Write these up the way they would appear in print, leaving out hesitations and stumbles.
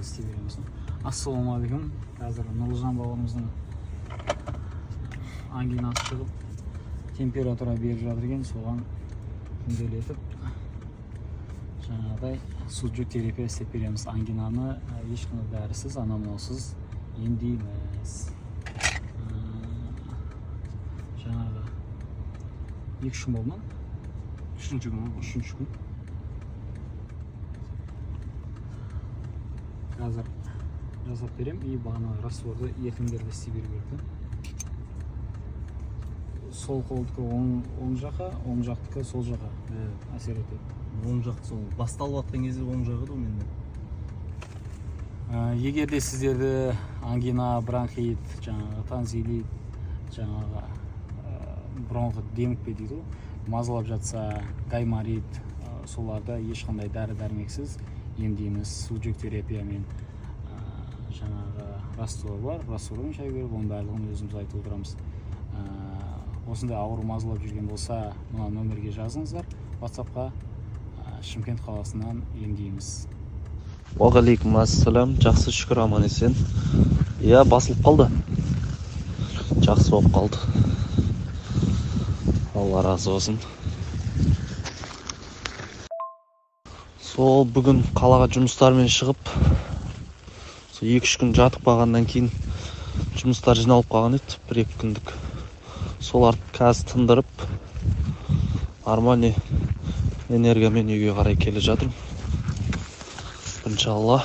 істей береміз. Ассалаумағалейкум. Қазір Нұржан бабамыздың ангинасы шығып, температура беріп жатыр екен, соған күнделетіп жаңағыдай суджук терапия істеп береміз. Ангинаны ешқандай дәрісіз, анамносыз емдейміз. Жаңағы 2-3 күн болды ма? 3-ші күн. 3-ші күн. Қазір жасап берем, и бағана растворды ертеңдерді істей беру керек. Сол қолдікі оң жаққа, оң жақтікі сол жаққа әсер етеді. Оң жақ сол басталып атқан кезде оң жағы да менде. Егер де сіздерді ангина, бронхит, жаңағы танзилит, жаңағы бронх демікпе дейді, мазалап жатса, гайморит, соларды ешқандай дәрі-дәрмексіз емдейміз. Суджук терапиямен жаңағы раствор бар, раствормен шай беріп, оның барлығын өзіміз айтып отырамыз. Осындай ауыр мазалап жүрген болса, мына нөмерге жазыңыздар, WhatsApp-қа. Шымкент қаласынан емдейміз. Уағалейкум ассалам, жақсы шүкір аман есен. Я басылып қалды. Жақсы болып қалды. Алла разы болсын. Сол бүгін қалаға жұмыстармен шығып, 2-3 күн жатып қалғаннан кейін жұмыстар жиналып қалған еді, 1-2 күндік. Соларды қазір тындырып, Армани энергиямен үйге қарай келе жатырмын. Иншалла.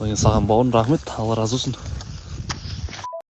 Саған бауырым, рахмет, Алла разы болсын.